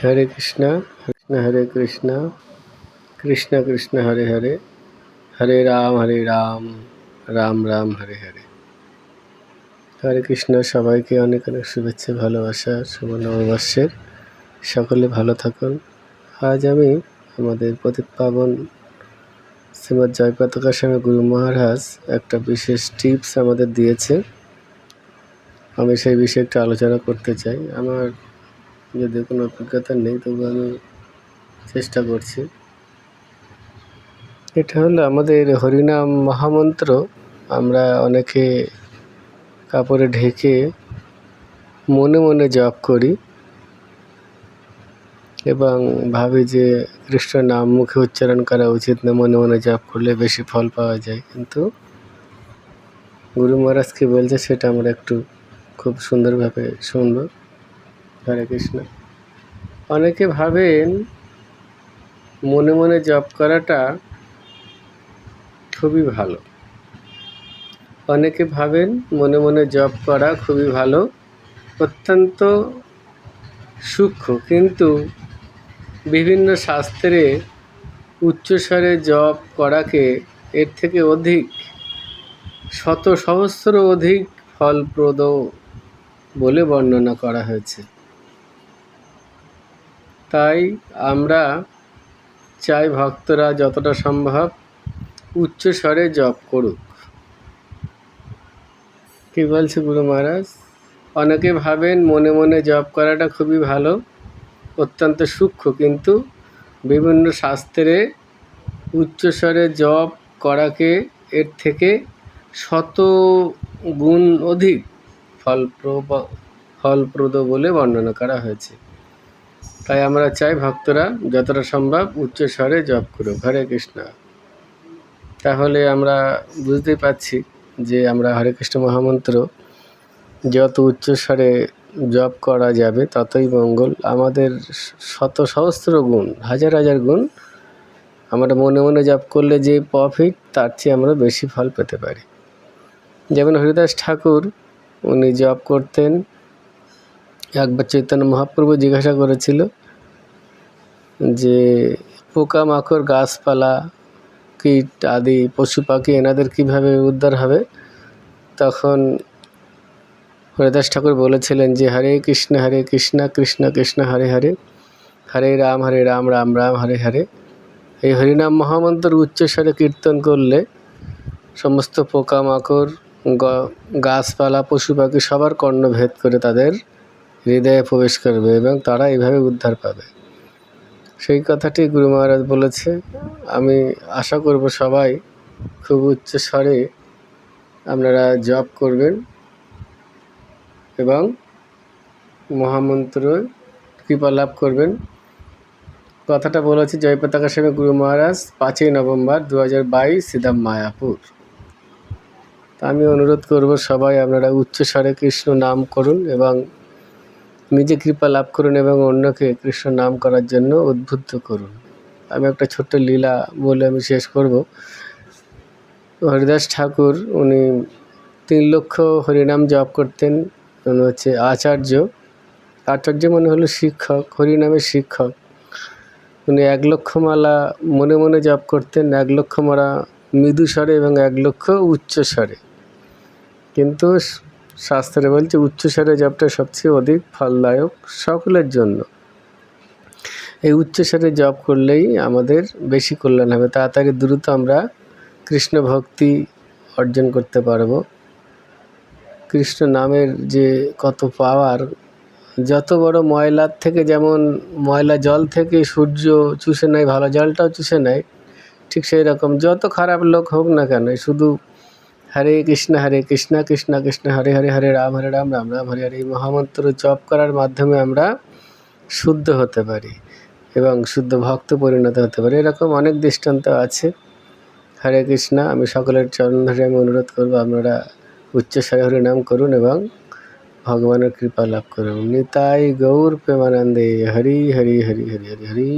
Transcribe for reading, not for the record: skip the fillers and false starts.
হরে কৃষ্ণ হরে কৃষ্ণ কৃষ্ণ কৃষ্ণ হরে হরে হরে রাম রাম রাম হরে হরে। হরে কৃষ্ণ। সবাইকে অনেক অনেক শুভেচ্ছা, ভালোবাসা, শুভ নববর্ষের। সকলে ভালো থাকুন। আজ আমি আমাদের পতিত পাবন শ্রীমৎ জয়পতাকা স্বামী গুরু মহারাজ একটা বিশেষ টিপস আমাদের দিয়েছে। আমি সেই বিষয়ে একটু আলোচনা করতে চাই। আমার যদি কোনো অভিজ্ঞতা নেই, তবু আমি চেষ্টা করছি। এটা হলো আমাদের হরিনাম মহামন্ত্র। আমরা অনেকে কাপড়ে ঢেকে মনে মনে জপ করি এবং ভাবি যে কৃষ্ণ নাম মুখে উচ্চারণ করা উচিত না, মনে মনে জপ করলে বেশি ফল পাওয়া যায়। কিন্তু গুরু মহারাজ কি বলছে সেটা আমরা একটু খুব সুন্দরভাবে শুনব। হরে কৃষ্ণ। অনেকে ভাবেন মনে মনে জপ করাটা খুবই ভালো। অনেকে ভাবেন মনে মনে জপ করা খুবই ভালো, অত্যন্ত সূক্ষ্ম। কিন্তু বিভিন্ন শাস্ত্রে উচ্চস্বরে জপ করাকে এর থেকে অধিক, শত সহস্র অধিক ফলপ্রদ বলে বর্ণনা করা হয়েছে। তাই আমরা চাই ভক্তরা যতটা সম্ভব উচ্চস্বরে জপ করুক। কি বলছে গুরু মহারাজ? অনেকে ভাবেন মনে মনে জপ করাটা খুবই ভালো, অত্যন্ত সূক্ষ্ম। কিন্তু বিভিন্ন শাস্ত্রে উচ্চস্বরে জপ করাকে এর থেকে শত গুণ অধিক ফলপ্রদ বলে বর্ণনা করা হয়েছে। তাই আমরা চাই ভক্তরা যতটা সম্ভব উচ্চস্বরে জপ করুক। হরে কৃষ্ণ। তাহলে আমরা বুঝতেই পারছি যে আমরা হরে কৃষ্ণ মহামন্ত্র যত উচ্চস্বরে জপ করা যাবে ততই মঙ্গল। আমাদের শত সহস্র গুণ, হাজার হাজার গুণ আমরা মনে মনে জপ করলে যে প্রফিট, তার চেয়ে আমরা বেশি ফল পেতে পারি। যেমন হরিদাস ঠাকুর, উনি জপ করতেন। একবার চৈতন্য মহাপ্রভু জিজ্ঞাসা করেছিল যে পোকামাকড়, গাছপালা, কীট আদি পশু পাখি এনাদের কীভাবে উদ্ধার হবে? তখন হরিদাস ঠাকুর বলেছিলেন যে হরে কৃষ্ণ কৃষ্ণ কৃষ্ণ হরে হরে, হরে রাম রাম রাম হরে হরে। এই হরিনাম মহামন্ত্র উচ্চস্বরে কীর্তন করলে সমস্ত পোকামাকড়, গাছপালা, পশু পাখি সবার কর্ণভেদ করে তাদের হৃদয়ে প্রবেশ করবে এবং তারা এইভাবে উদ্ধার পাবে। সেই কথাটি গুরু মহারাজ বলেছে। আমি আশা করব সবাই খুব উচ্চস্বরে আপনারা জপ করবেন এবং মহামন্ত্র কৃপা লাভ করবেন। কথাটা বলেছি জয়পতাকা স্বামী গুরু মহারাজ, 5ই নভেম্বর 2022, সিদাম মায়াপুর। তা আমি অনুরোধ করব সবাই আপনারা উচ্চস্বরে কৃষ্ণ নাম করুন এবং নিজে কৃপা লাভ করুন এবং অন্যকে কৃষ্ণ নাম করার জন্য উদ্বুদ্ধ করুন। আমি একটা ছোট্ট লীলা বলে আমি শেষ করব। হরিদাস ঠাকুর, উনি 3 লক্ষ হরিনাম জপ করতেন। উনি হচ্ছে আচার্য মনে হলো শিক্ষক, হরিনামের শিক্ষক। উনি 1 লক্ষ মালা মনে মনে জপ করতেন, 1 লক্ষ মালা মৃদু স্বরে এবং 1 লক্ষ উচ্চস্বরে। কিন্তু শাস্ত্রে বলছে উচ্চস্বরে জপটা সবচেয়ে অধিক ফলদায়ক সকলের জন্য। এই উচ্চস্বরে জপ করলেই আমাদের বেশি কল্যাণ হবে, তাড়াতাড়ি দ্রুত আমরা কৃষ্ণ ভক্তি অর্জন করতে পারব। কৃষ্ণ নামের যে কত পাওয়ার, যত বড় ময়লার থেকে, যেমন ময়লা জল থেকে সূর্য চুষে নেয়, ভালো জলটাও চুষে নেয়, ঠিক সেই রকম যত খারাপ লোক হোক না কেন, শুধু হরে কৃষ্ণ কৃষ্ণ কৃষ্ণ হরে হরে, হরে রাম রাম রাম হরে হরে, এই মহামন্ত্র জপ করার মাধ্যমে আমরা শুদ্ধ হতে পারি এবং শুদ্ধ ভক্ত পরিণত হতে পারি। এরকম অনেক দৃষ্টান্ত আছে। হরে কৃষ্ণ। আমি সকলের চরণ ধরে আমি অনুরোধ করব আপনারা উচ্চস্বরে হরি নাম করুন এবং ভগবানের কৃপা লাভ করুন। নিতাই গৌর প্রেমানন্দে। হরি হরি হরি হরি হরি হরি।